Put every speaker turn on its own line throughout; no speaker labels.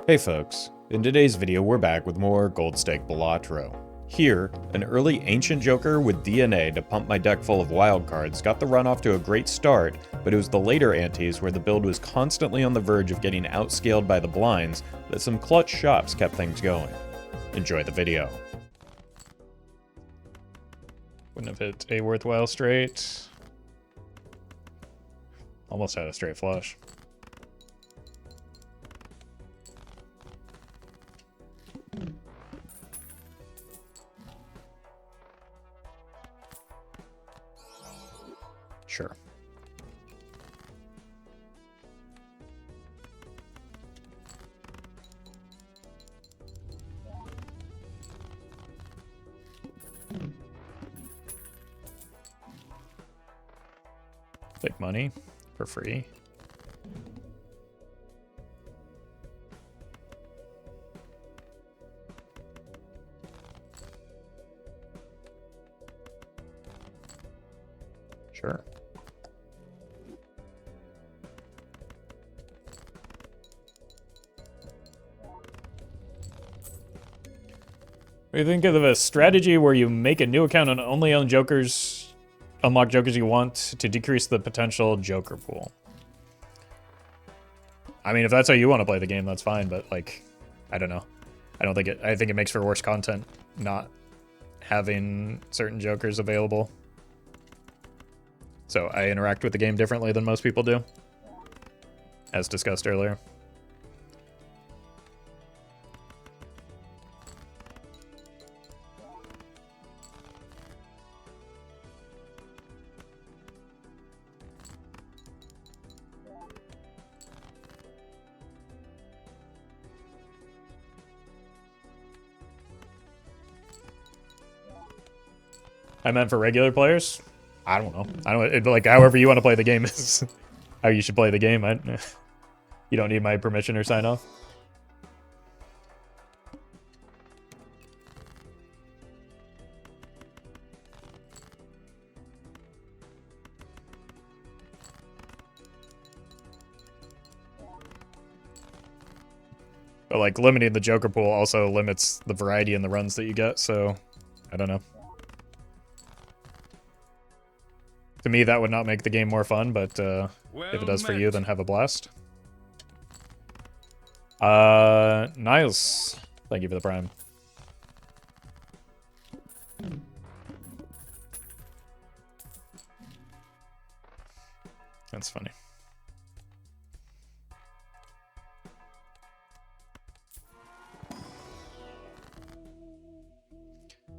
Hey folks, in today's video we're back with more Gold Stake Balatro. Here, an early ancient joker with DNA to pump my deck full of wildcards got the run off to a great start, but it was the later antes where the build was constantly on the verge of getting outscaled by the blinds that some clutch shots kept things going. Enjoy the video.
Wouldn't have hit a worthwhile straight. Almost had a straight flush. Sure. Take money for free. Sure. What do you think of a strategy where you make a new account and only own jokers, unlock jokers you want to decrease the potential joker pool? I mean, if that's how you want to play the game, that's fine, but like, I don't know. I think it makes for worse content not having certain jokers available. So I interact with the game differently than most people do, as discussed earlier. I meant for regular players. I don't know. Like however you want to play the game is how you should play the game. You don't need my permission or sign off. But like limiting the joker pool also limits the variety in the runs that you get. So I don't know. To me, that would not make the game more fun, but if it does for you, then have a blast. Niles, thank you for the prime. That's funny.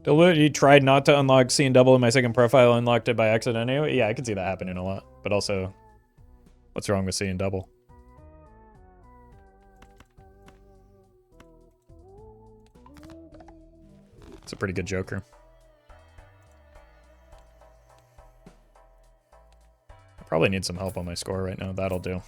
You tried not to unlock seeing double in my second profile, unlocked it by accident anyway. Yeah, I can see that happening a lot. But also, what's wrong with seeing double? It's a pretty good joker. I probably need some help on my score right now. That'll do.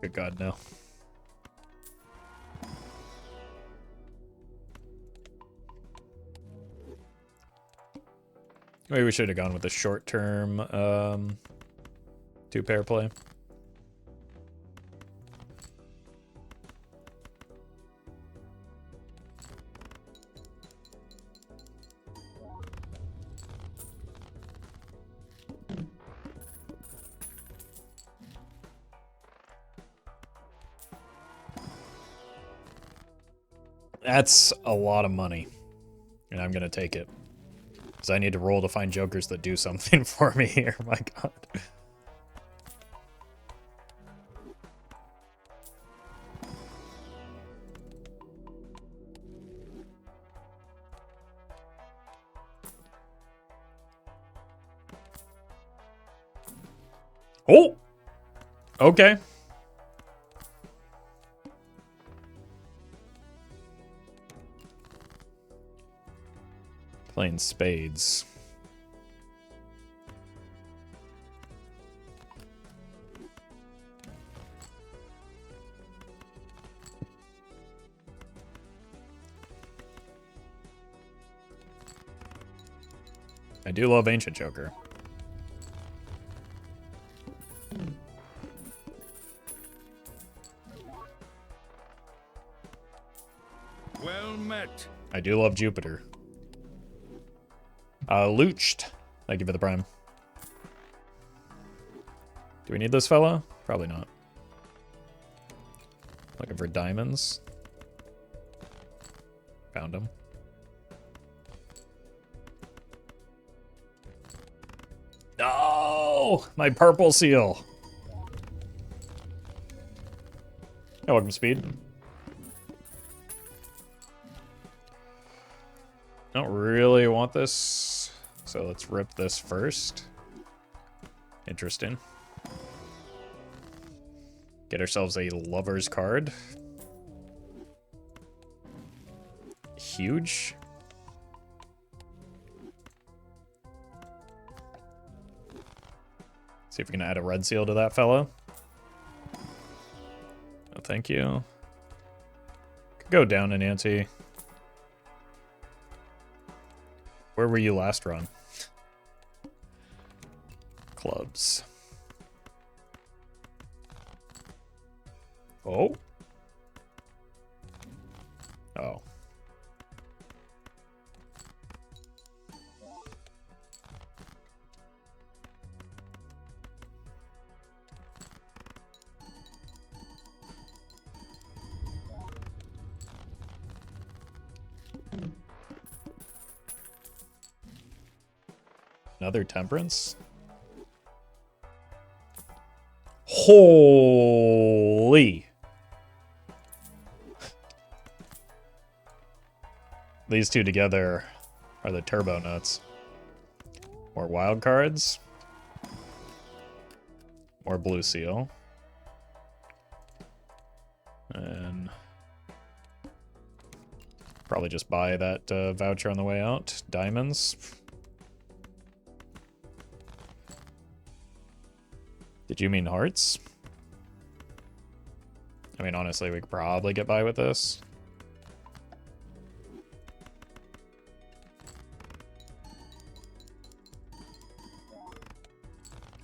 Good God, no. Maybe we should have gone with the short-term two-pair play. That's a lot of money, and I'm gonna take it. Because I need to roll to find jokers that do something for me here, my God. Oh! Okay. Playing spades. I do love Ancient Joker.
Well met.
I do love Jupiter. Looched. Thank you for the prime. Do we need this fella? Probably not. Looking for diamonds. Found him. No! My purple seal. Yeah, welcome, Speed. Don't really want this, so let's rip this first. Interesting. Get ourselves a lover's card. Huge. See if we can add a red seal to that fella. Oh, thank you. Could go down an ante. Where were you last run? Clubs. Oh. Oh. Another temperance? Holy! These two together are the turbo nuts. More wild cards. More blue seal. And probably just buy that voucher on the way out. Diamonds. Did you mean hearts? I mean, honestly, we could probably get by with this.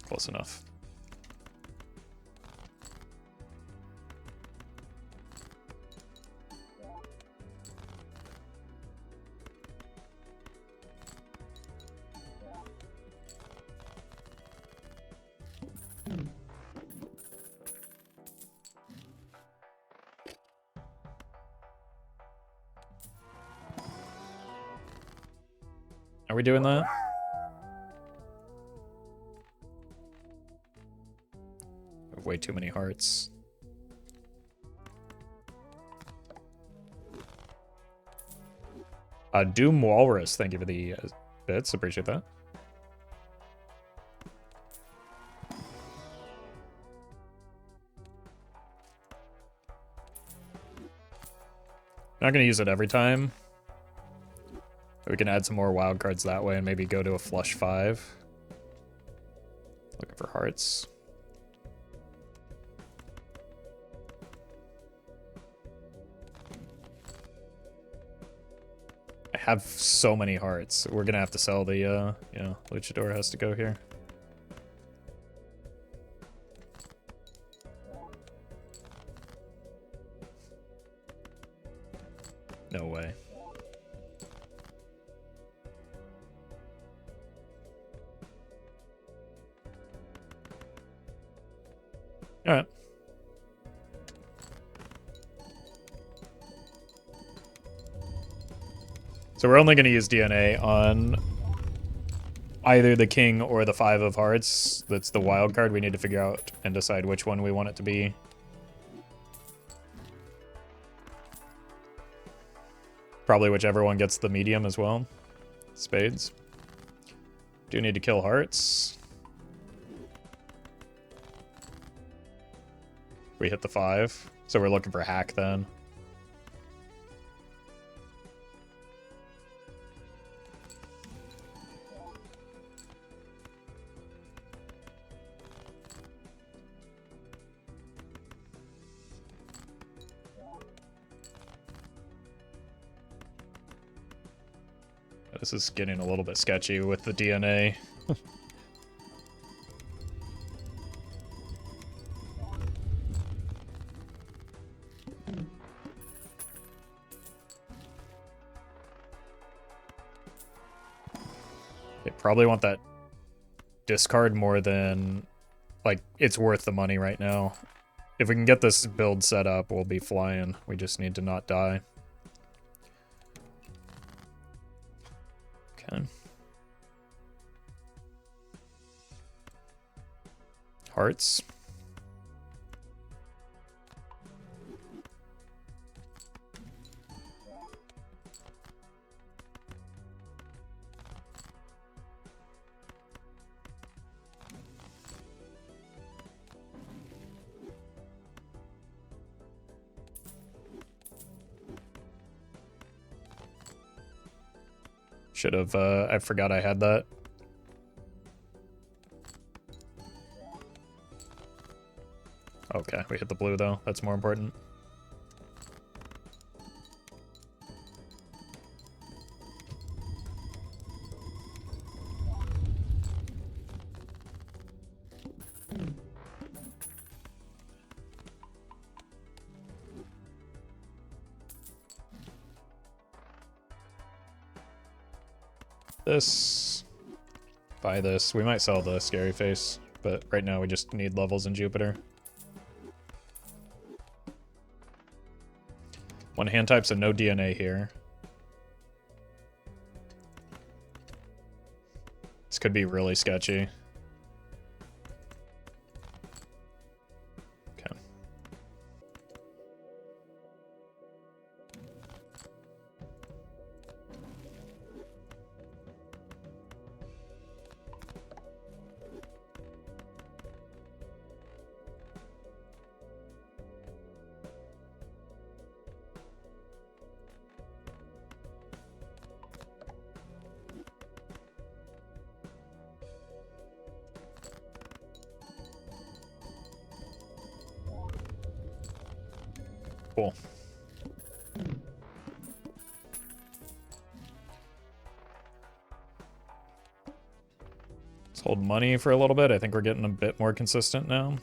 Close enough. Are we doing that? I have way too many hearts. Doom Walrus, thank you for the bits. Appreciate that. Not going to use it every time. We can add some more wild cards that way and maybe go to a flush 5. Looking for hearts. I have so many hearts. We're gonna have to sell the, yeah, Luchador has to go here. No way. All right. So we're only going to use DNA on either the king or the 5 of hearts. That's the wild card. We need to figure out and decide which one we want it to be. Probably whichever one gets the medium as well. Spades. Do need to kill hearts. We hit the 5. So we're looking for hack then. This is getting a little bit sketchy with the DNA. They probably want that discard more than, like, it's worth the money right now. If we can get this build set up, we'll be flying. We just need to not die. Okay. Hearts. Should have, I forgot I had that. Okay, we hit the blue though. That's more important. This. Buy this. We might sell the scary face, but right now we just need levels in Jupiter. One hand type, so no DNA here. This could be really sketchy. Okay. Cool. Let's hold money for a little bit. I think we're getting a bit more consistent now.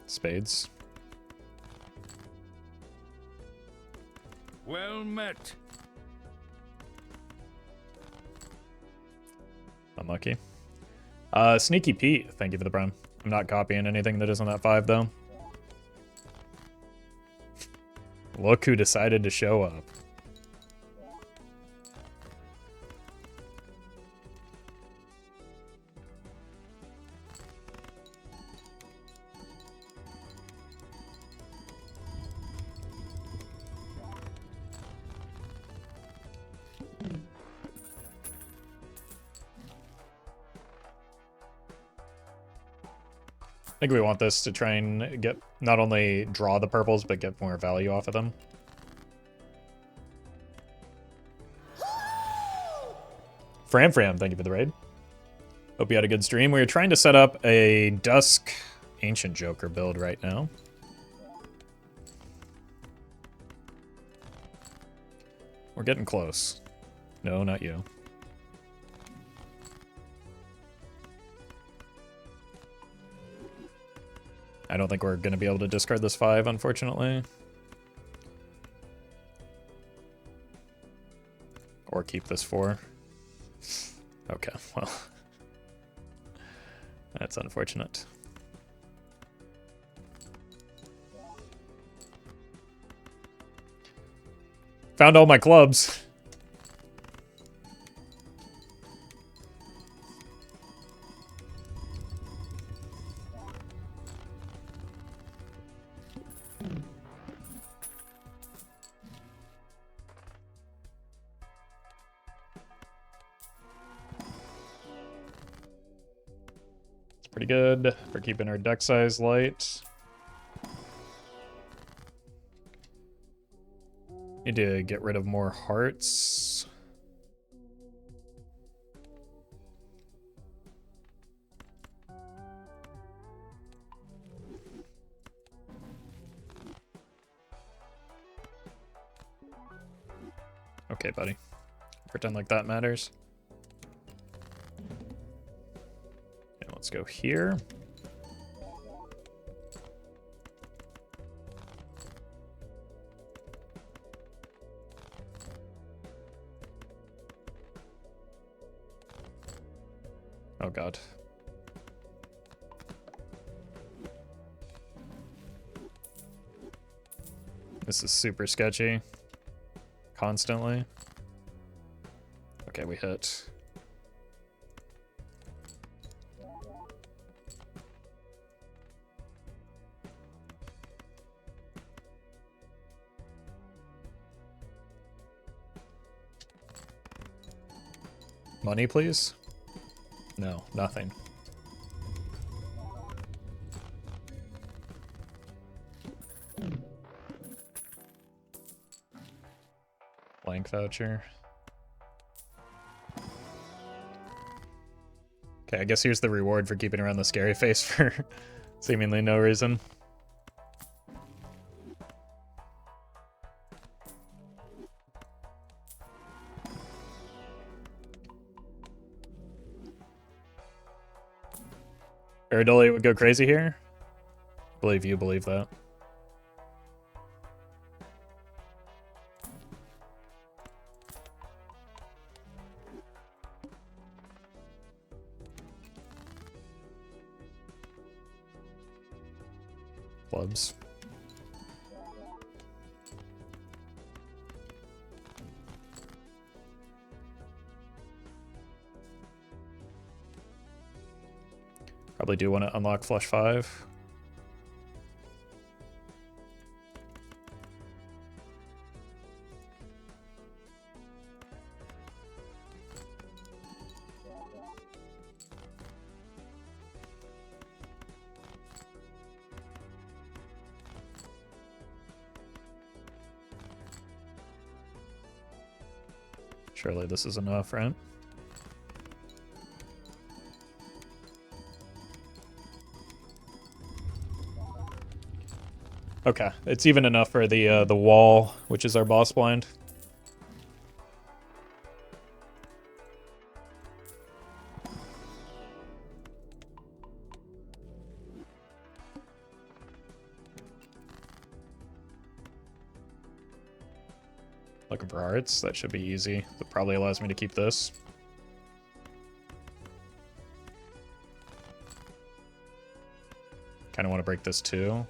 Spades.
Well met.
Unlucky. Sneaky Pete, thank you for the prime. I'm not copying anything that isn't that 5 though. Look who decided to show up. I think we want this to try and get, not only draw the purples, but get more value off of them. Fram, thank you for the raid. Hope you had a good stream. We are trying to set up a Dusk Ancient Joker build right now. We're getting close. No, not you. I don't think we're going to be able to discard this 5, unfortunately. Or keep this 4. Okay, well. That's unfortunate. Found all my clubs. Pretty good for keeping our deck size light. Need to get rid of more hearts. Okay, buddy. pretend like that matters. Okay, let's go here. Oh god. This is super sketchy. Constantly. Okay, we hit. Money, please? No, nothing. Blank voucher. Okay, I guess here's the reward for keeping around the scary face for seemingly no reason. Iridoli would go crazy here? I believe you believe that. Clubs. Probably do want to unlock flush 5. Surely this is enough, right? Okay, it's even enough for the wall, which is our boss blind. Looking for hearts, that should be easy. That probably allows me to keep this. Kind of want to break this too.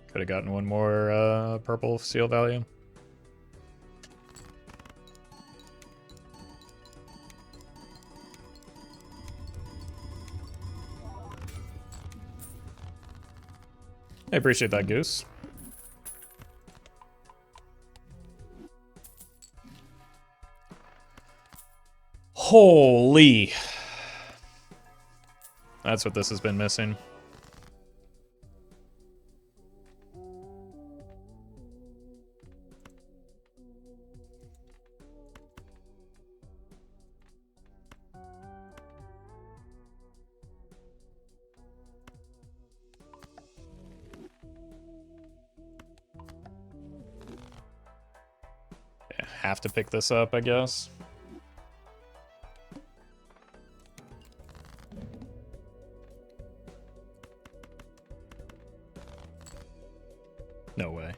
Could have gotten one more purple seal value. I appreciate that, Goose. Holy. That's what this has been missing. Have to pick this up, I guess. No way.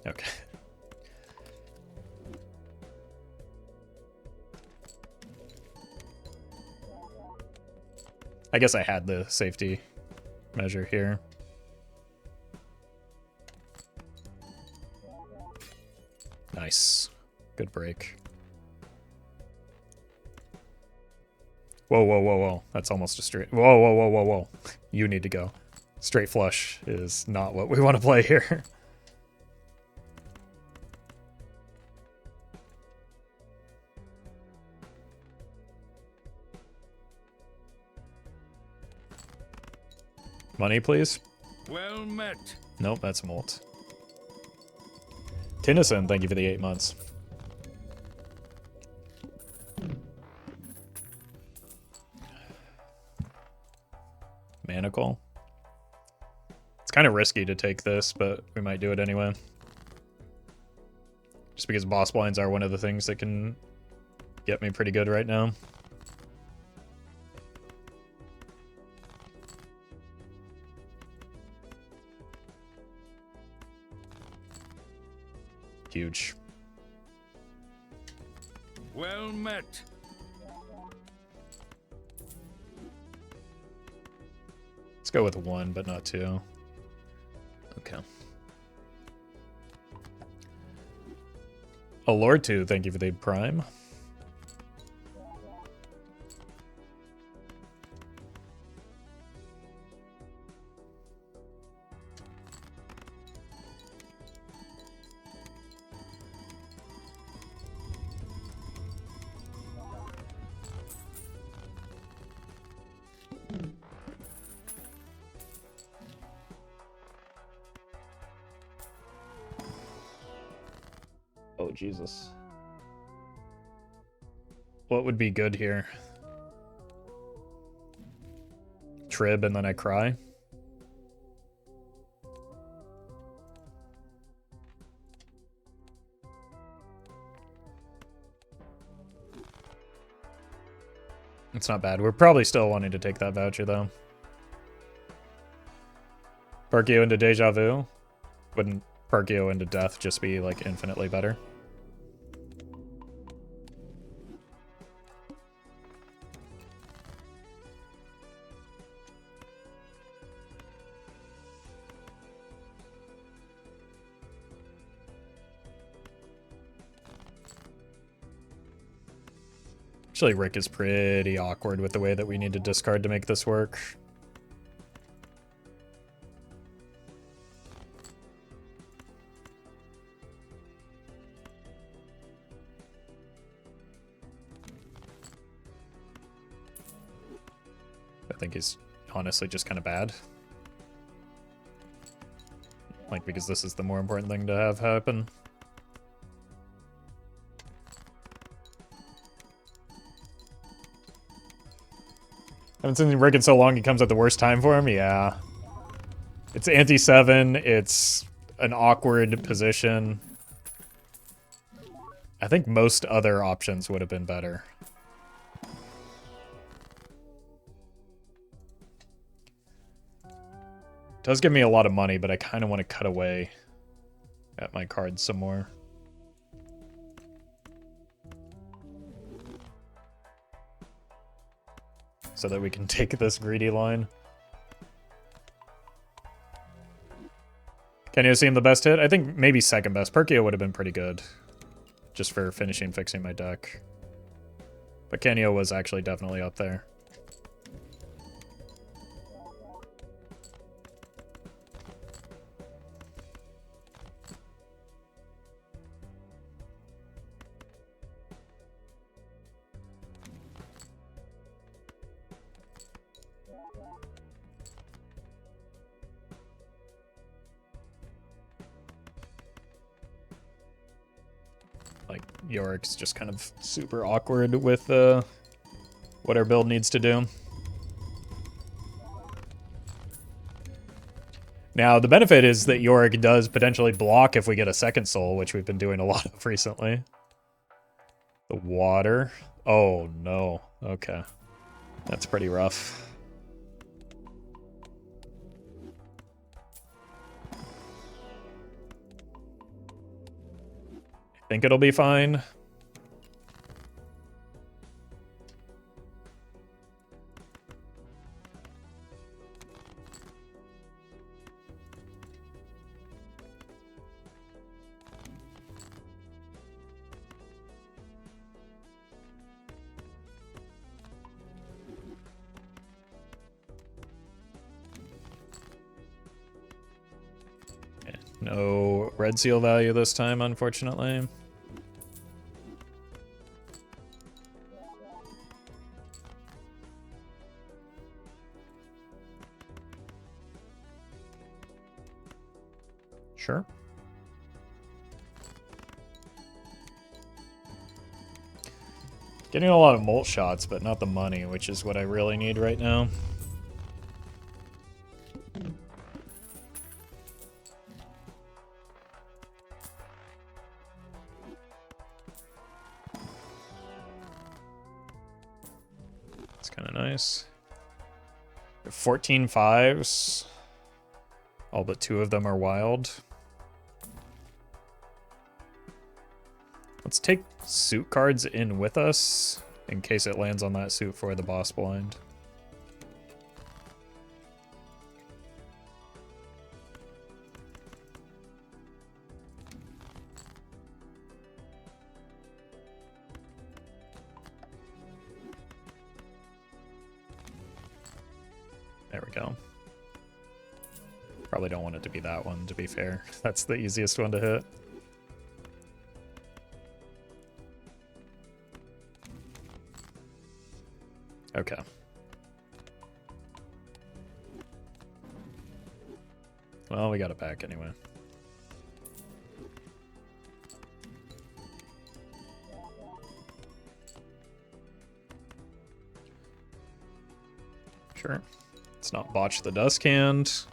Okay. I guess I had the safety measure here. Nice. Good break. Whoa, whoa, whoa, whoa. That's almost a straight... Whoa, whoa, whoa, whoa, whoa. You need to go. Straight flush is not what we want to play here. Money, please.
Well met.
Nope, that's Molt. Tennyson, thank you for the 8 months. Manacle. It's kind of risky to take this, but we might do it anyway. Just because boss blinds are one of the things that can get me pretty good right now. Huge.
Well met.
Let's go with 1, but not 2. Okay. A Lord 2, thank you for the Prime. Oh, Jesus. What would be good here? Trib and then I cry? It's not bad. We're probably still wanting to take that voucher, though. Perkio into Deja Vu? Wouldn't Perkio into Death just be, like, infinitely better? Actually, Rick is pretty awkward with the way that we need to discard to make this work. I think he's honestly just kind of bad. Like, because this is the more important thing to have happen. Haven't seen Rick in so long, he comes at the worst time for him? Yeah. It's Ante 7, it's an awkward position. I think most other options would have been better. Does give me a lot of money, but I kind of want to cut away at my cards some more. So that we can take this greedy line. Kenyo seem the best hit? I think maybe second best. Perkio would have been pretty good. Just for finishing fixing my deck. But Kenyo was actually definitely up there. Like, Yorick's just kind of super awkward with what our build needs to do. Now, the benefit is that Yorick does potentially block if we get a second soul, which we've been doing a lot of recently. The water. Oh, no. Okay. That's pretty rough. Think it'll be fine. No red seal value this time, unfortunately. Sure. Getting a lot of molt shots, but not the money, which is what I really need right now. It's kind of nice. 14 fives. All but 2 of them are wild. Let's take suit cards in with us in case it lands on that suit for the boss blind. There we go. Probably don't want it to be that one, to be fair. That's the easiest one to hit. Okay. Well, we got it back anyway. Sure. Let's not botch the dust hand.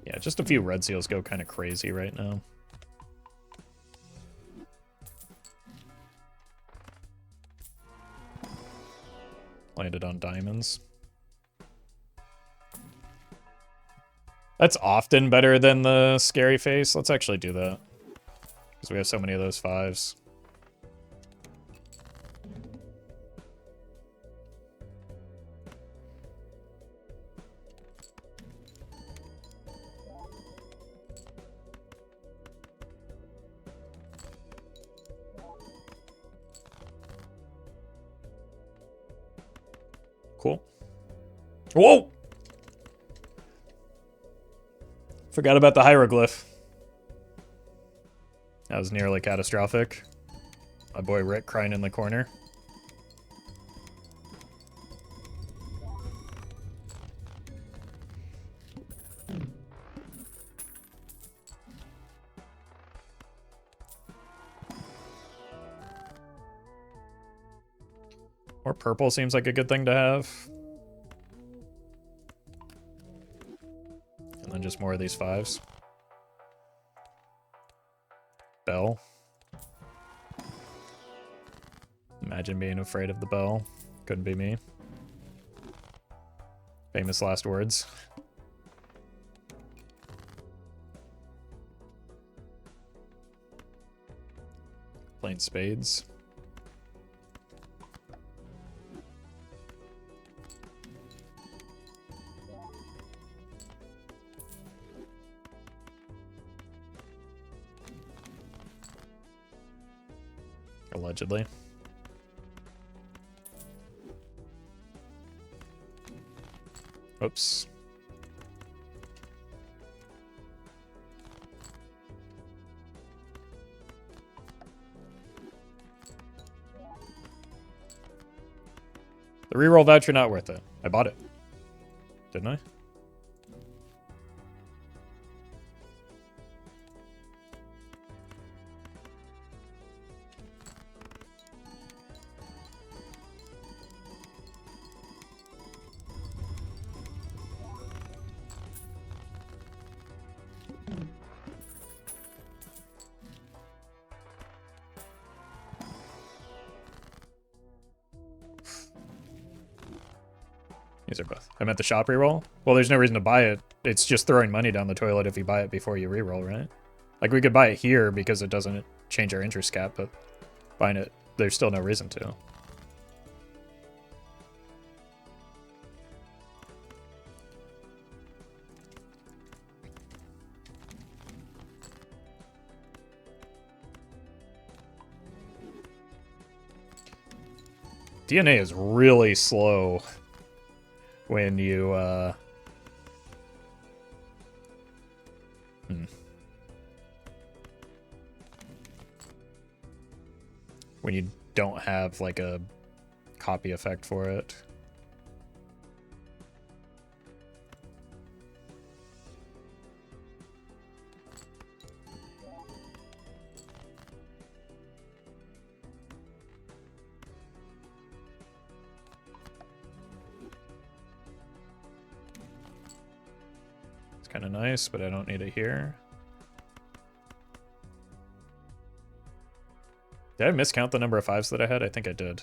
Yeah, just a few red seals go kind of crazy right now. Landed on diamonds. That's often better than the scary face. Let's actually do that. Because we have so many of those fives. Cool. Whoa! Forgot about the hieroglyph. That was nearly catastrophic. My boy Rick crying in the corner. More purple seems like a good thing to have. And then just more of these fives. Bell. Imagine being afraid of the bell. Couldn't be me. Famous last words. Playing spades. Allegedly. Oops. The reroll voucher not worth it. I bought it. Didn't I? These are both. I meant the shop reroll. Well, there's no reason to buy it. It's just throwing money down the toilet if you buy it before you reroll, right? Like, we could buy it here because it doesn't change our interest cap, but buying it, there's still no reason to. DNA is really slow when you when you don't have like a copy effect for it. It's kind of nice, but I don't need it here. Did I miscount the number of 5s that I had? I think I did.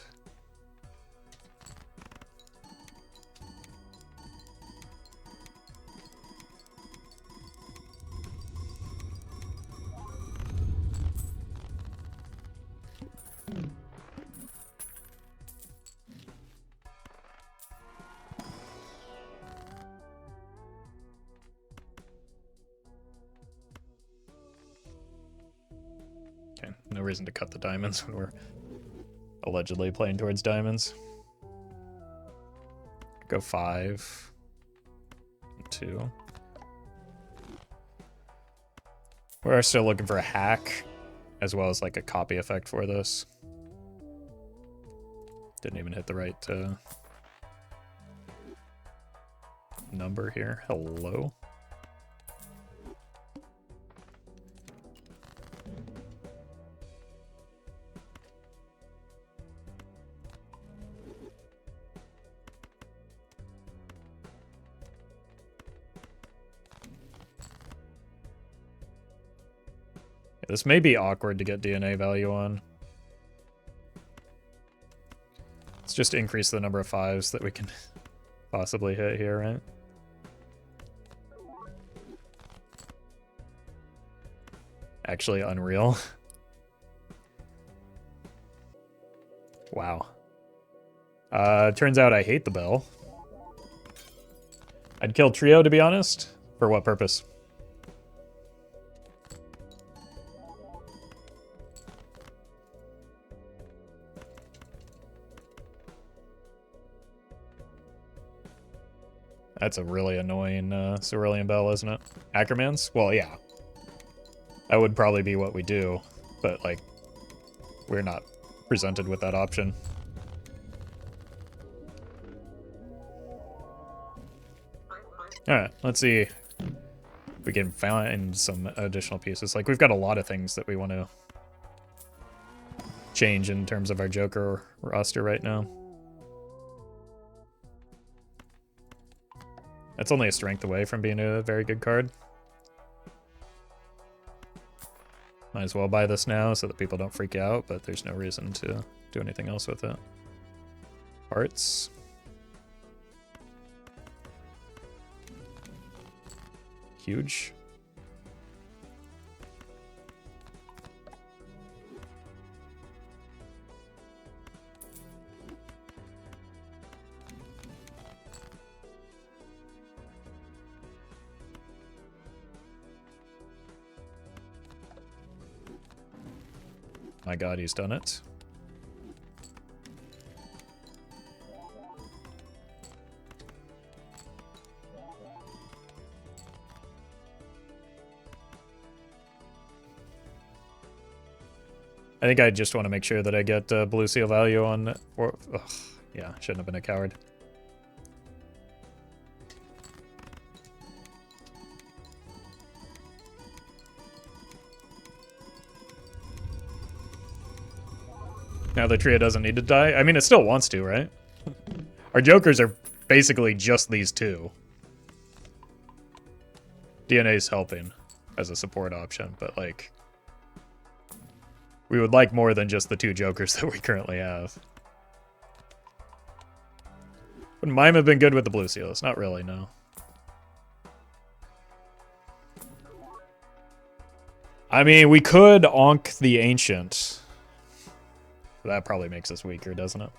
Okay, no reason to cut the diamonds when we're allegedly playing towards diamonds. Go 5. 2. We're still looking for a hack, as well as like a copy effect for this. Didn't even hit the right number here. Hello. This may be awkward to get DNA value on. Let's just increase the number of 5s that we can possibly hit here, right? Actually unreal. Wow. Turns out I hate the bell. I'd kill trio, to be honest. For what purpose? That's a really annoying Cerulean Bell, isn't it? Ackermans? Well, yeah. That would probably be what we do, but, like, we're not presented with that option. Alright, let's see if we can find some additional pieces. Like, we've got a lot of things that we want to change in terms of our Joker roster right now. That's only a strength away from being a very good card. Might as well buy this now so that people don't freak out, but there's no reason to do anything else with it. Parts. Huge. My god, he's done it. I think I just want to make sure that I get blue seal value on... yeah, shouldn't have been a coward. Now the trio doesn't need to die. I mean, it still wants to, right? Our jokers are basically just these two. DNA's helping as a support option, but like... we would like more than just the two jokers that we currently have. Would Mime have been good with the blue seals? Not really, no. I mean, we could onk the Ancient. That probably makes us weaker, doesn't it?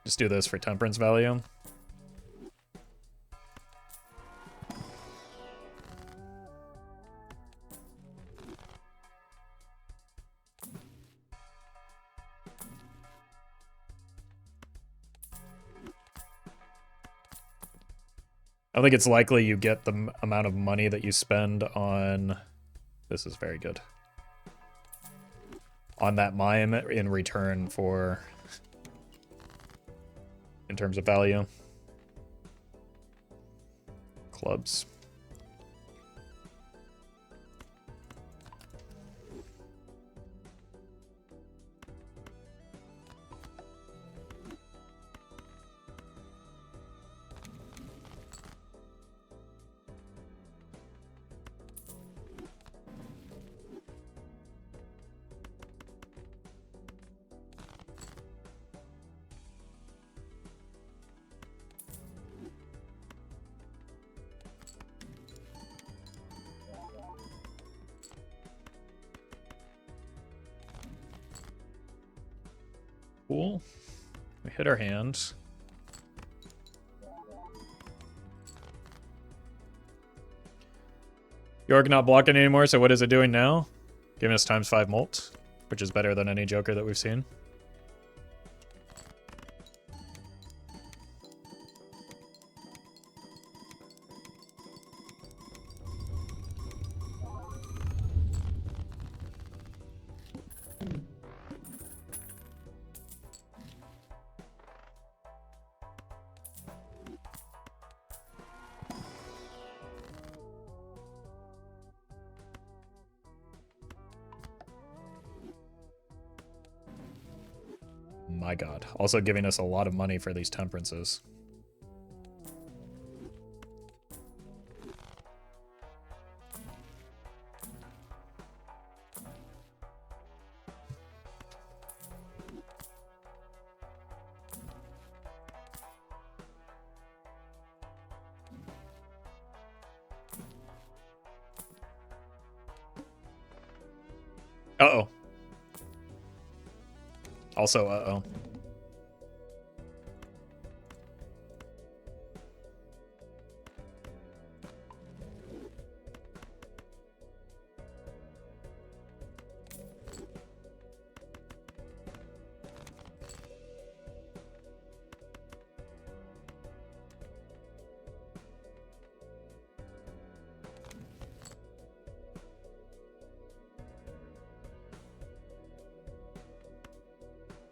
Just do this for temperance value. I think it's likely you get the amount of money that you spend on... This is very good. on that mime in return for, in terms of value. Clubs. Cool. We hit our hand. York not blocking anymore, so what is it doing now? Giving us ×5 mult, which is better than any Joker that we've seen. My god. Also giving us a lot of money for these temperances. Uh-oh. Also, uh-oh.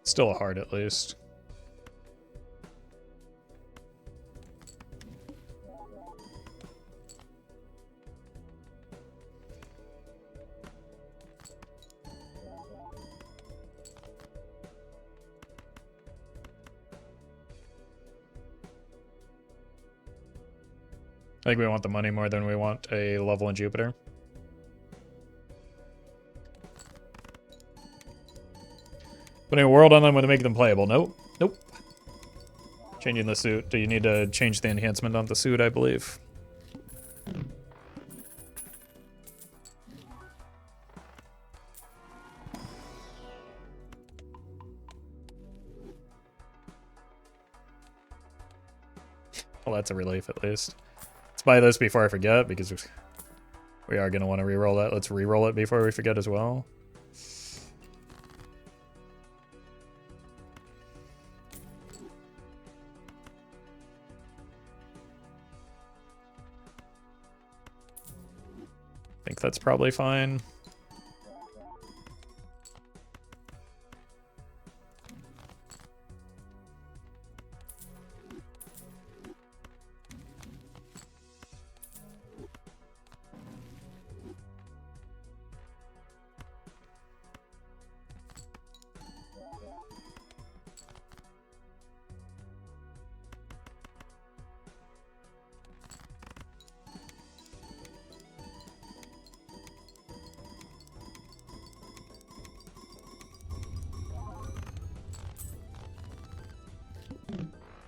Still a heart, at least. I think we want the money more than we want a level in Jupiter. Putting a world on them would make them playable. Nope. Nope. Changing the suit. Do you need to change the enhancement on the suit, I believe? Well, that's a relief at least. Let's buy this before I forget, because we are going to want to reroll that. Let's reroll it before we forget as well. I think that's probably fine.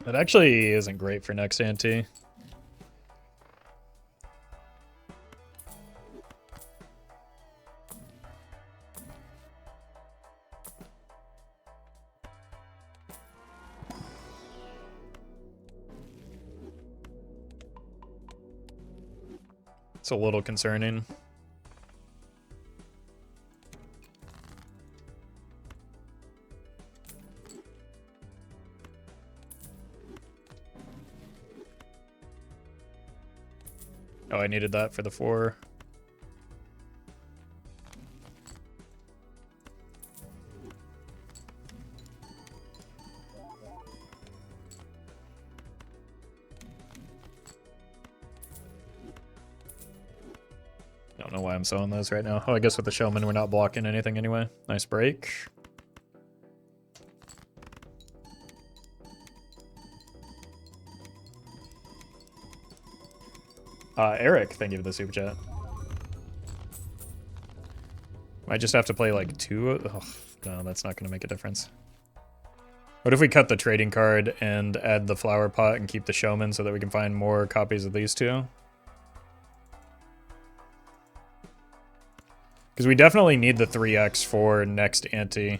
That actually isn't great for next Ante. It's a little concerning. Oh, I needed that for the 4. I'm selling those right now. Oh, I guess with the Showman, we're not blocking anything anyway. Nice break. Eric, thank you for the super chat. Might just have to play like 2. Oh, no, that's not going to make a difference. What if we cut the trading card and add the flower pot and keep the Showman so that we can find more copies of these two? Because we definitely need the 3x for next Ante. I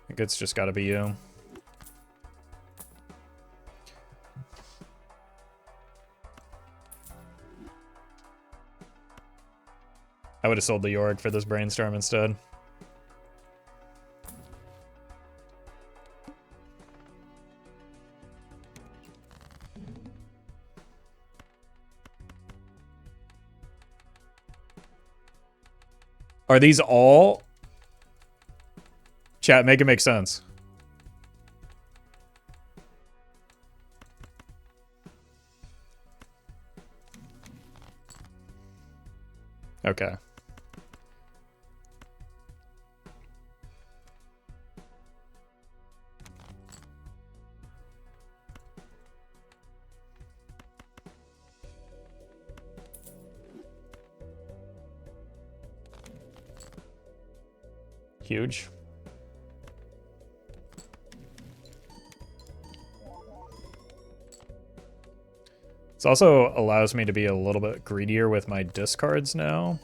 think it's just got to be you. I would have sold the Yorick for this brainstorm instead. Are these all? Chat, make it make sense. Okay. Huge. This also allows me to be a little bit greedier with my discards now,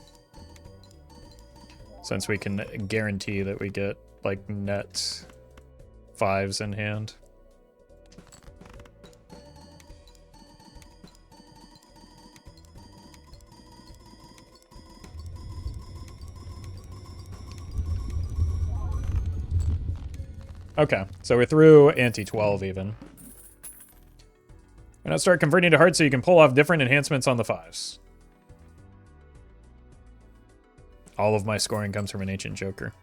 since we can guarantee that we get like net 5s in hand. Okay, so we're through Ante 12 even. And now start converting to hearts so you can pull off different enhancements on the 5s. All of my scoring comes from an Ancient Joker.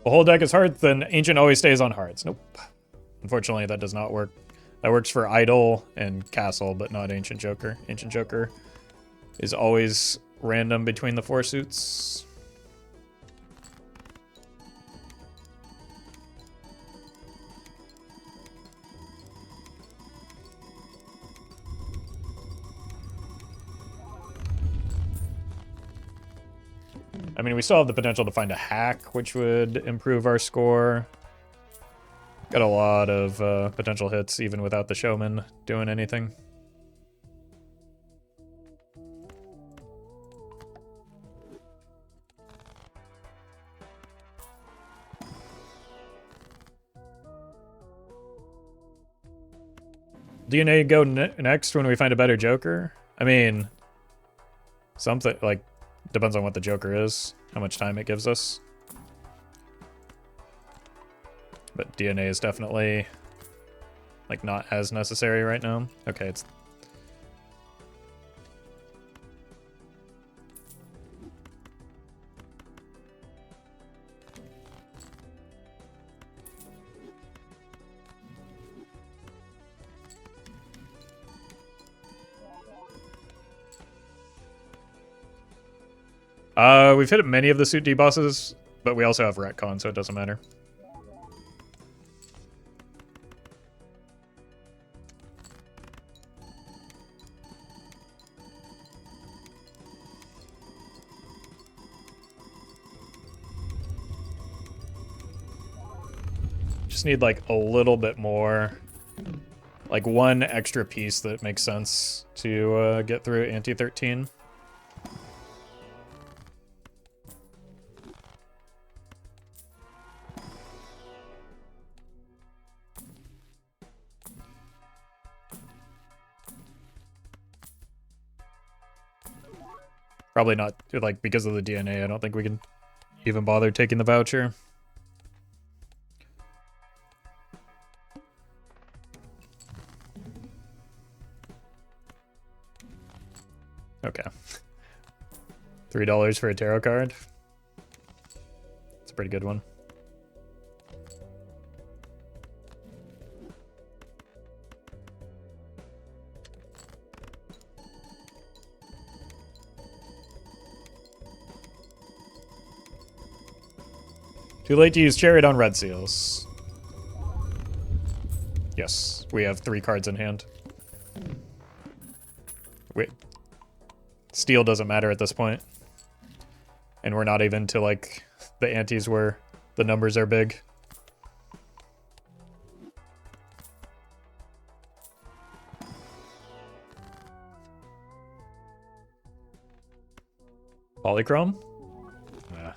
The whole deck is hearts, then Ancient always stays on hearts. Nope. Unfortunately, that does not work. That works for Idol and Castle, but not Ancient Joker. Ancient Joker is always random between the 4 suits. I mean, we still have the potential to find a hack, which would improve our score. Got a lot of potential hits, even without the Showman doing anything. DNA go next when we find a better Joker? I mean, something like... Depends on what the Joker is, how much time it gives us. But DNA is definitely, like, not as necessary right now. Okay, it's... We've hit many of the suit D bosses, but we also have retcon, so it doesn't matter. Just need like a little bit more, like one extra piece that makes sense to get through Ante 13. Probably not, like, because of the DNA, I don't think we can even bother taking the voucher. Okay. $3 for a tarot card. It's a pretty good one. Too late to use Chariot on red seals. Yes, we have 3 cards in hand. Wait. Steel doesn't matter at this point. And we're not even to, like, the antes where the numbers are big. Polychrome? Nah.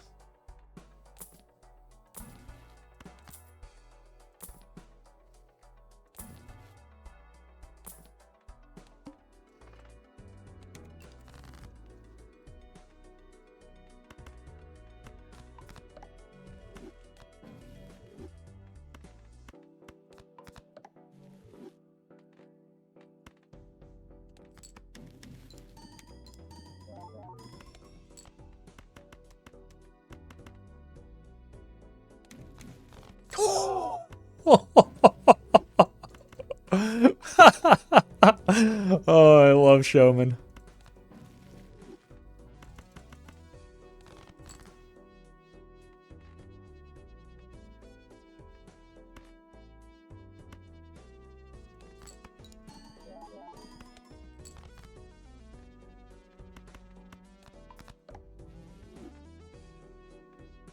Oh, I love Showman.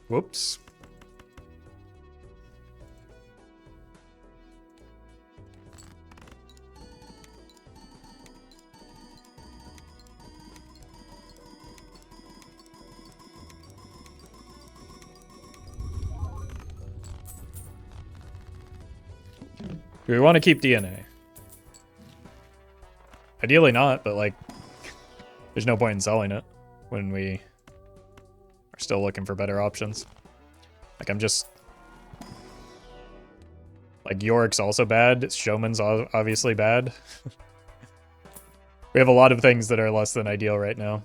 Whoops. Do we want to keep DNA? Ideally not, but like, there's no point in selling it when we are still looking for better options. Like, I'm just... Like, Yorick's also bad. Showman's obviously bad. We have a lot of things that are less than ideal right now.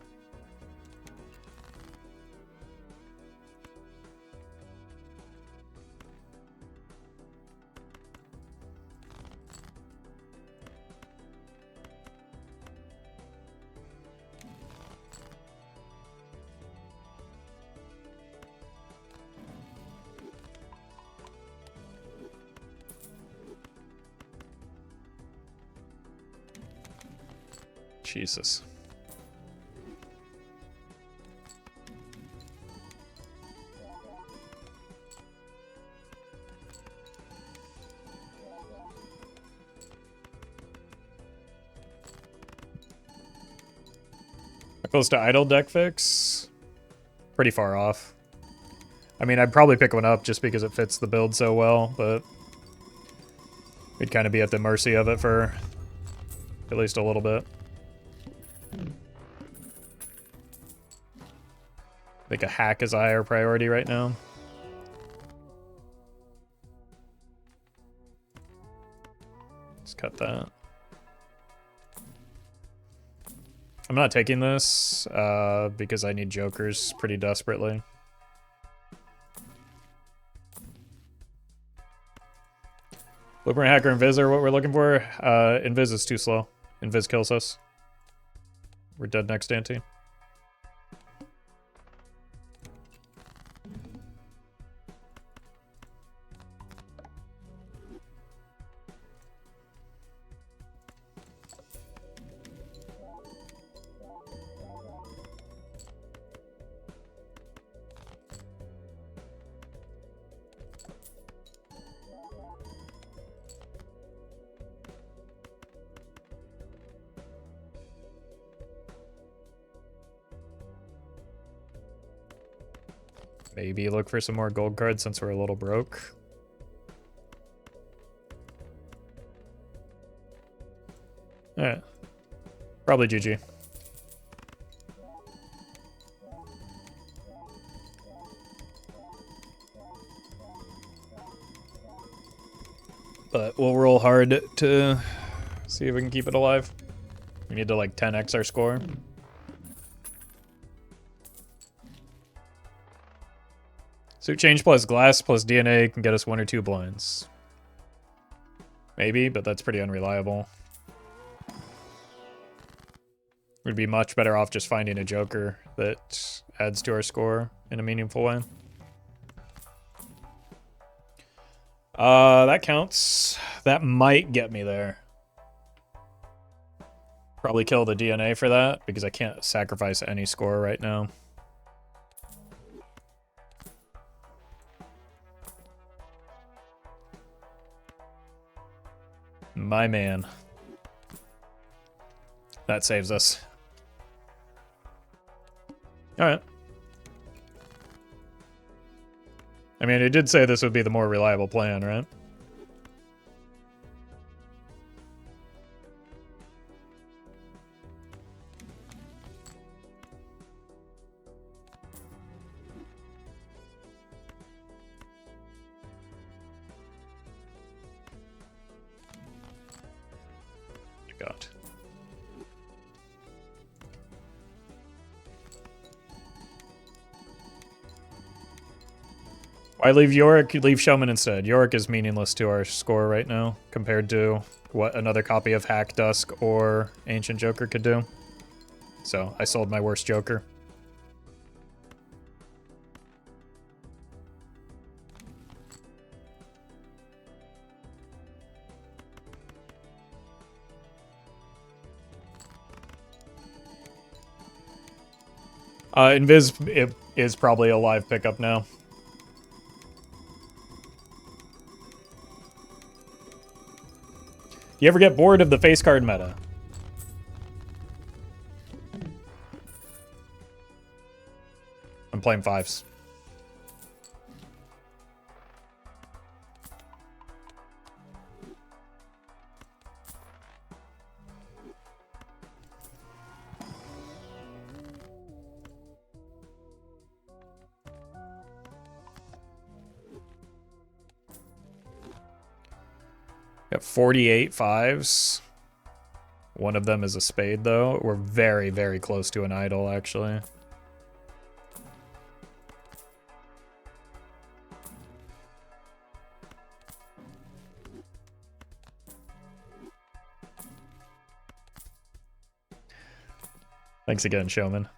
Jesus. Close to idle deck fix? Pretty far off. I mean, I'd probably pick one up just because it fits the build so well, but we'd kind of be at the mercy of it for at least a little bit. I think a hack is a higher priority right now. Let's cut that. I'm not taking this because I need jokers pretty desperately. Blueprint Hacker Invis are what we're looking for. Invis is too slow. Invis kills us. We're dead next ante. Maybe look for some more gold cards since we're a little broke. Alright. Probably GG. but we'll roll hard to see if we can keep it alive. We need to like 10x our score. Suit change plus glass plus DNA can get us 1 or 2 blinds. Maybe, but that's pretty unreliable. We'd be much better off just finding a joker that adds to our score in a meaningful way. That counts. That might get me there. Probably kill the DNA for that, because I can't sacrifice any score right now. My man. That saves us. Alright. I mean, it did say this would be the more reliable plan, right? God. Why leave Yorick? Leave Showman instead. Yorick is meaningless to our score right now compared to what another copy of Hack Dusk or Ancient Joker could do. So I sold my worst Joker. Invis is probably a live pickup now. You ever get bored of the face card meta? I'm playing 5s. Got 48 5s. One of them is a spade, though. We're very, very close to an idol, actually. Thanks again, Showman.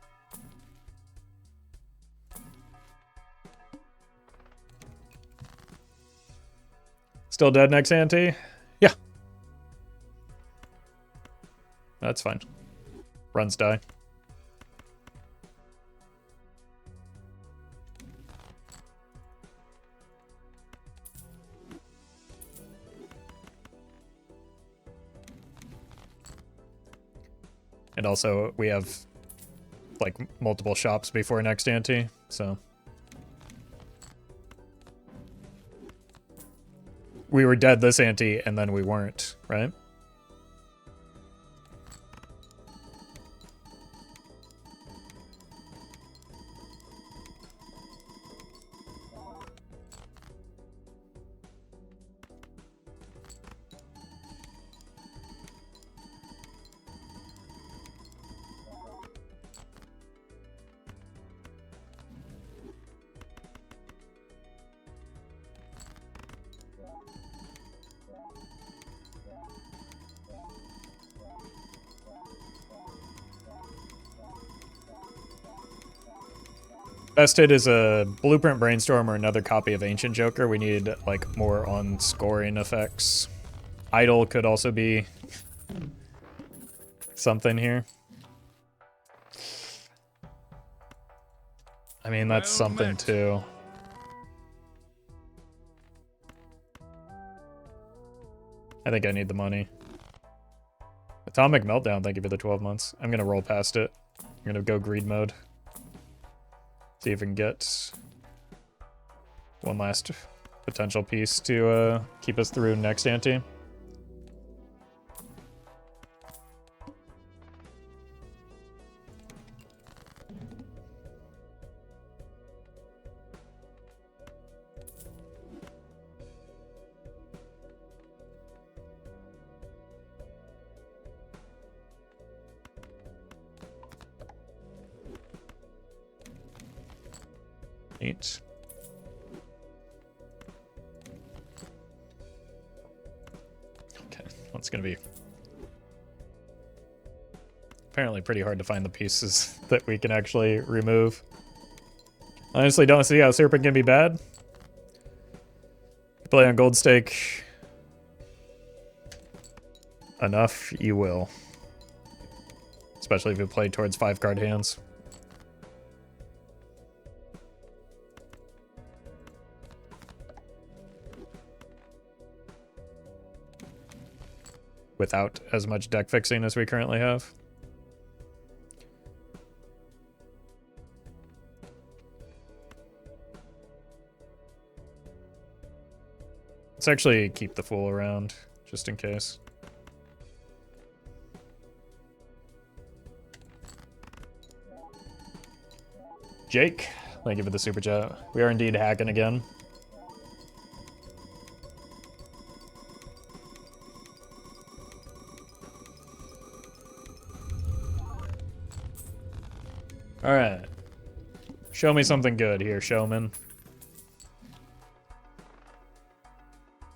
Still dead next ante? Yeah. That's fine. Runs die. And also, we have, like, multiple shops before next ante, so... We were dead this ante, and then we weren't, right? Best hit is a Blueprint Brainstorm or another copy of Ancient Joker. We need, like, more on scoring effects. Idol could also be something here. I mean, that's something too. I think I need the money. Atomic Meltdown, thank you for the 12 months. I'm gonna roll past it. I'm gonna go greed mode. See if we can get one last potential piece to keep us through next ante. Neat. Okay, that's gonna be apparently pretty hard to find the pieces that we can actually remove. Honestly, don't see how Serpent can be bad. Play on Gold Stake enough, you will. Especially if you play towards 5-card hands. Without as much deck fixing as we currently have. Let's actually keep the Fool around, just in case. Jake, thank you for the super chat. We are indeed hacking again. Alright. Show me something good here, Showman.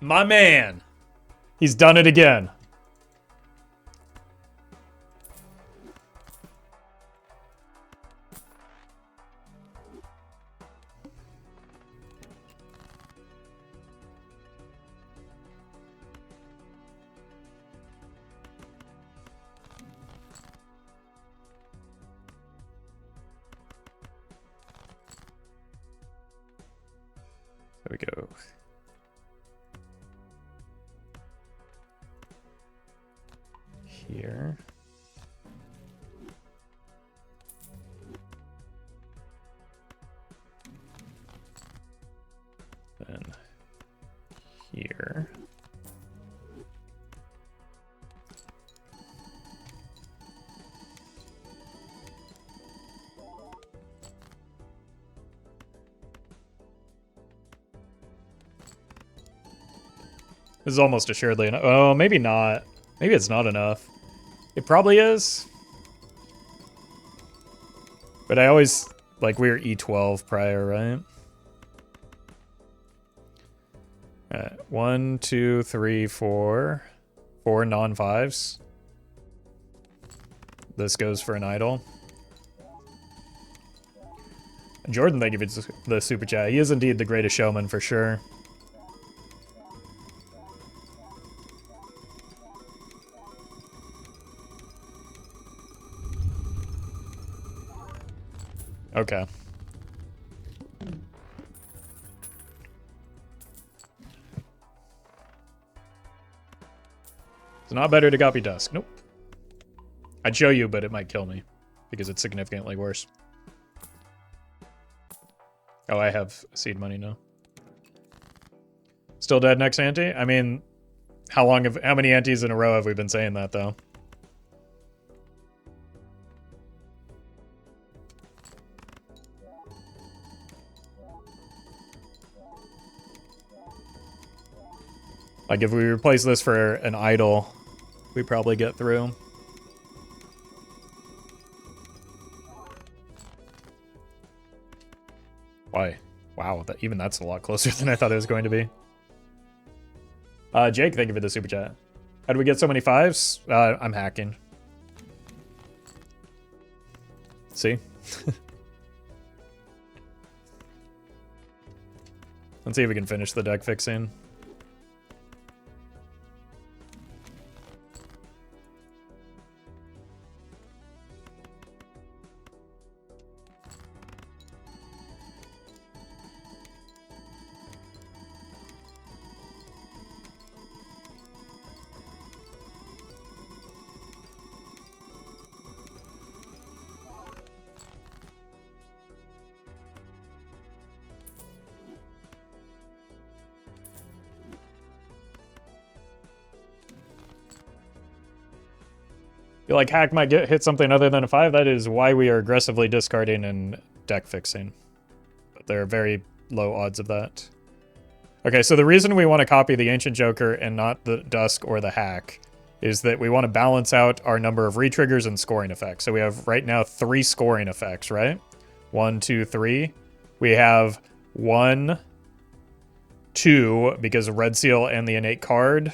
My man! He's done it again. There we go. Here. Then here. This is almost assuredly enough. Oh, maybe not. Maybe it's not enough. It probably is. But I always, like, we were E12 prior, right? Alright, 1, 2, 3, 4. 4 non-5s. This goes for an idol. Jordan, thank you for the super chat. He is indeed the greatest showman for sure. Okay. It's not better to copy Dusk. Nope. I'd show you, but it might kill me because it's significantly worse. Oh, I have seed money now. Still dead next ante? I mean, how many antes in a row have we been saying that though? Like, if we replace this for an idol, we probably get through. Why? Wow, even that's a lot closer than I thought it was going to be. Jake, thank you for the super chat. How do we get so many 5s? I'm hacking. See? Let's see if we can finish the deck fixing. Feel like hack might hit something other than a 5. That is why we are aggressively discarding and deck fixing. But there are very low odds of that. Okay, so the reason we want to copy the Ancient Joker and not the Dusk or the hack is that we want to balance out our number of retriggers and scoring effects. So we have right now 3 scoring effects, right? 1, 2, 3. We have 1, 2, because of red seal and the innate card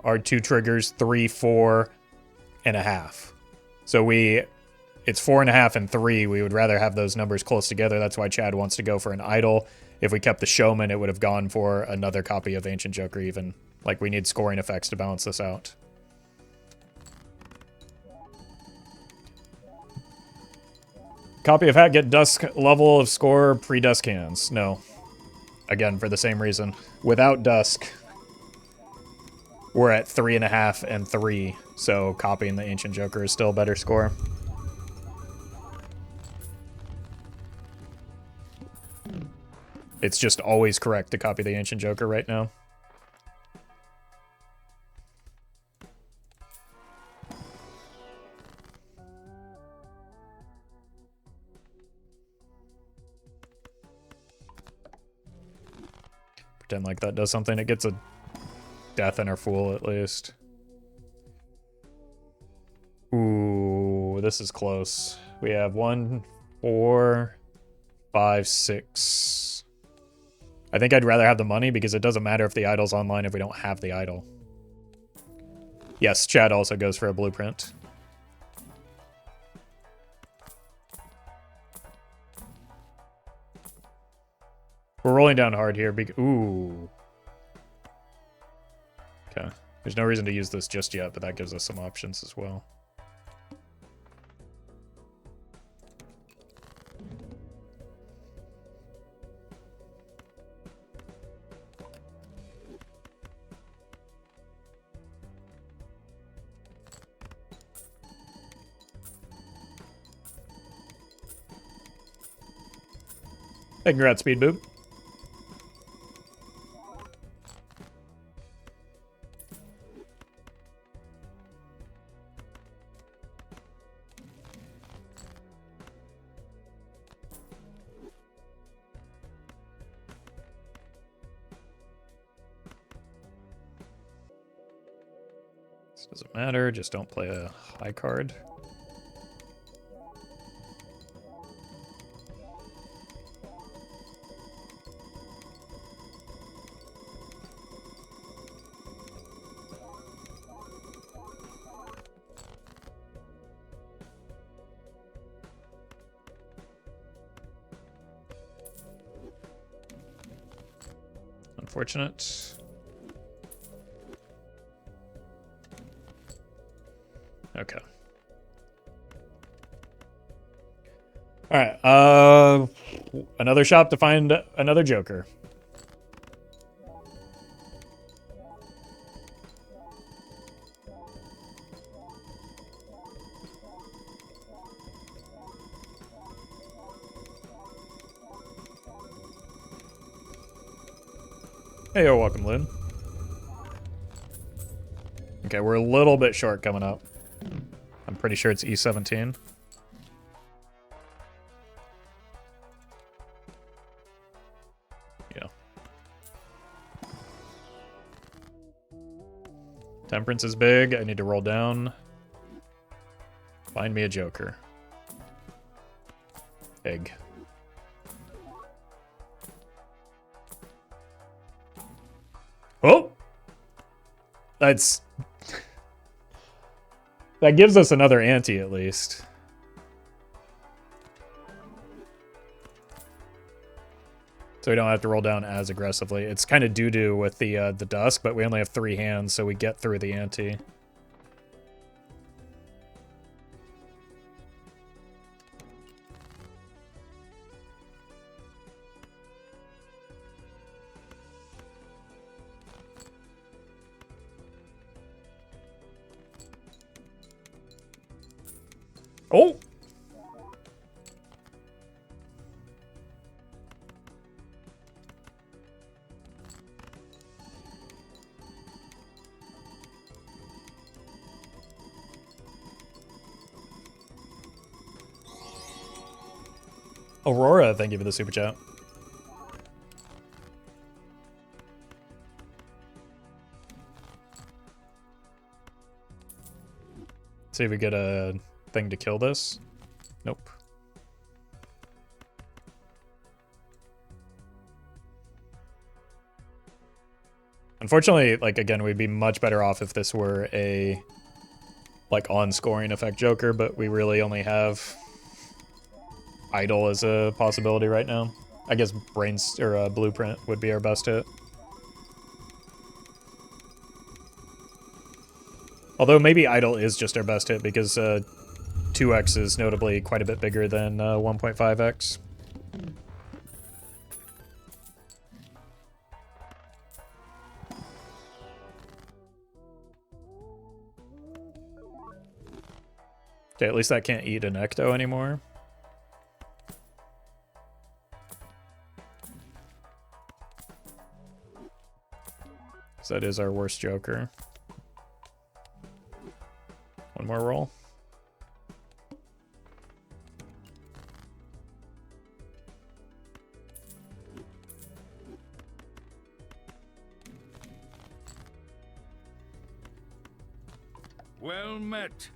are 2 triggers, 3, 4, and a half. So it's 4.5 and 3. We would rather have those numbers close together. That's why Chad wants to go for an idol. If we kept the Showman, it would have gone for another copy of Ancient Joker even. Like, we need scoring effects to balance this out. Copy of hat, get dusk level of score pre-dusk hands. No. Again, for the same reason. Without dusk, we're at 3.5 and 3. So copying the Ancient Joker is still a better score. It's just always correct to copy the Ancient Joker right now. Pretend like that does something. It gets a death in our fool, at least. Ooh, this is close. We have 1, 4, 5, 6. I think I'd rather have the money because it doesn't matter if the idol's online if we don't have the idol. Yes, Chad also goes for a blueprint. We're rolling down hard here. Ooh. Okay. There's no reason to use this just yet, but that gives us some options as well. Hey, congrats, Speed Boob. This doesn't matter, just don't play a high card. Unfortunate. Okay. All right. Another shop to find another Joker. Hey, yo, welcome, Lynn. Okay, we're a little bit short coming up. I'm pretty sure it's E17. Yeah. Temperance is big. I need to roll down. Find me a Joker. Egg. Oh! That gives us another ante at least. So we don't have to roll down as aggressively. It's kind of doo-doo with the dusk, but we only have 3 hands, so we get through the ante. Oh! Aurora, thank you for the super chat. See if we get a thing to kill this. Nope. Unfortunately, like, again, we'd be much better off if this were a, like, on-scoring effect Joker, but we really only have Idol as a possibility right now. I guess Brains, or Blueprint would be our best hit. Although maybe Idol is just our best hit because 2x is notably quite a bit bigger than 1.5x. Okay, at least that can't eat an Ecto anymore. So that is our worst Joker. One more roll.
Well met.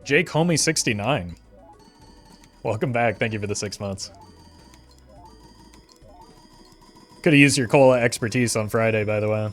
Jake Homie 69. Welcome back. Thank you for the 6 months. Could have used your cola expertise on Friday, by the way.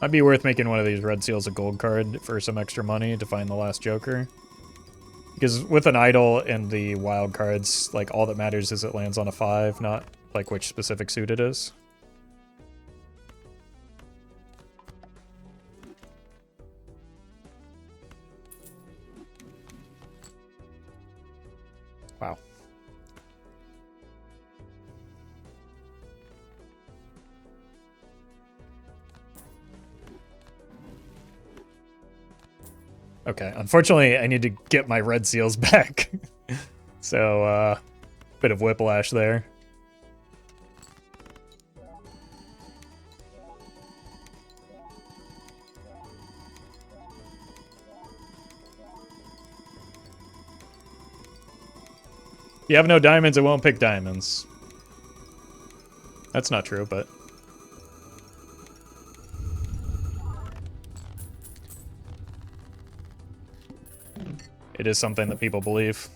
Might be worth making one of these red seals a gold card for some extra money to find the last Joker. Because with an idol and the wild cards, like, all that matters is it lands on a 5, not like which specific suit it is. Wow. Okay, unfortunately, I need to get my red seals back. So, bit of whiplash there. If you have no diamonds, it won't pick diamonds. That's not true, but... it is something that people believe.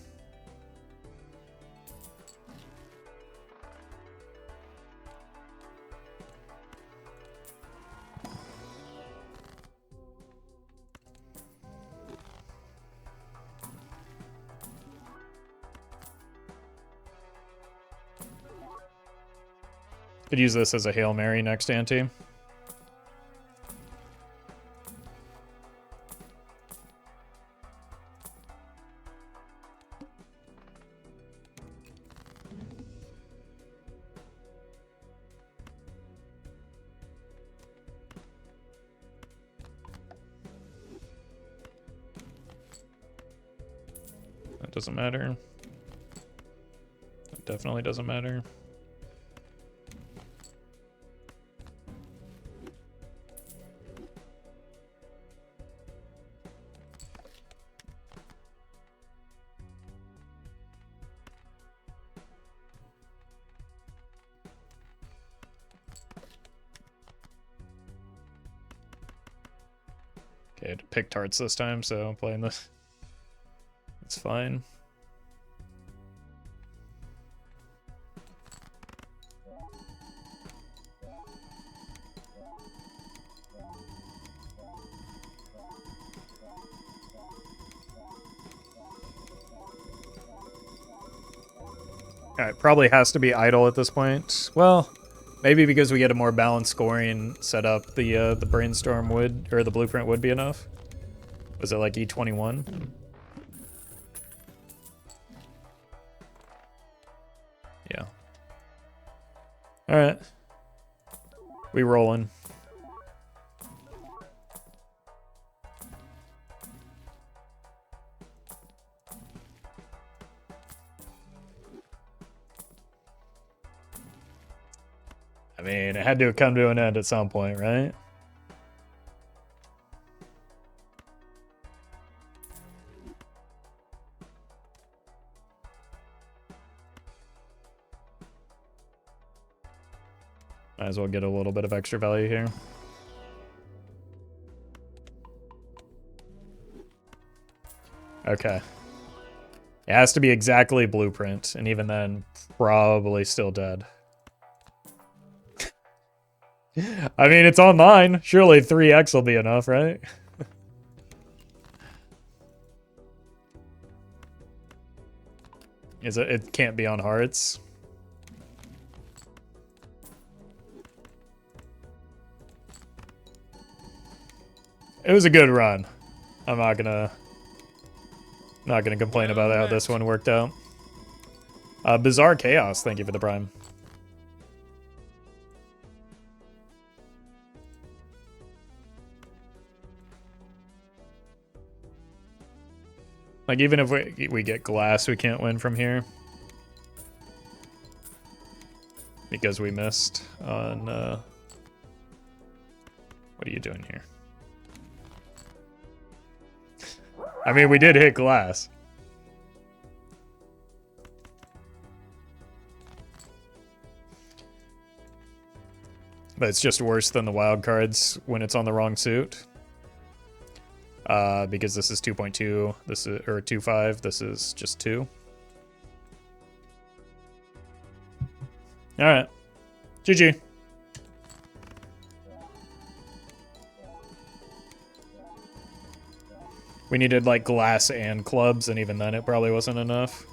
Could use this as a Hail Mary next, Ante. That doesn't matter. That definitely doesn't matter. Okay, I had to pick tarts this time, so I'm playing this. It's fine. Alright, probably has to be idle at this point. Well, maybe because we get a more balanced scoring setup, the brainstorm would, or the blueprint would be enough. Was it like E21? Yeah. Alright. We rolling. I mean, it had to come to an end at some point, right? Might as well get a little bit of extra value here. Okay. It has to be exactly blueprint, and even then, probably still dead. I mean, it's online. Surely 3x will be enough, right? Is it? It can't be on hearts. It was a good run. I'm not gonna complain about how this one worked out. Bizarre Chaos, thank you for the prime. Like, even if we get glass, we can't win from here. Because we missed on, what are you doing here? I mean, we did hit glass. But it's just worse than the wild cards when it's on the wrong suit. Because this is 2.2, this is, or 2.5, this is just 2. Alright. GG. We needed like glass and clubs, and even then it probably wasn't enough.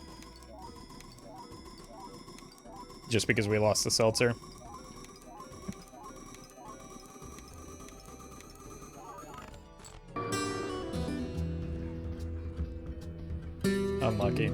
Just because we lost the seltzer. Unlucky.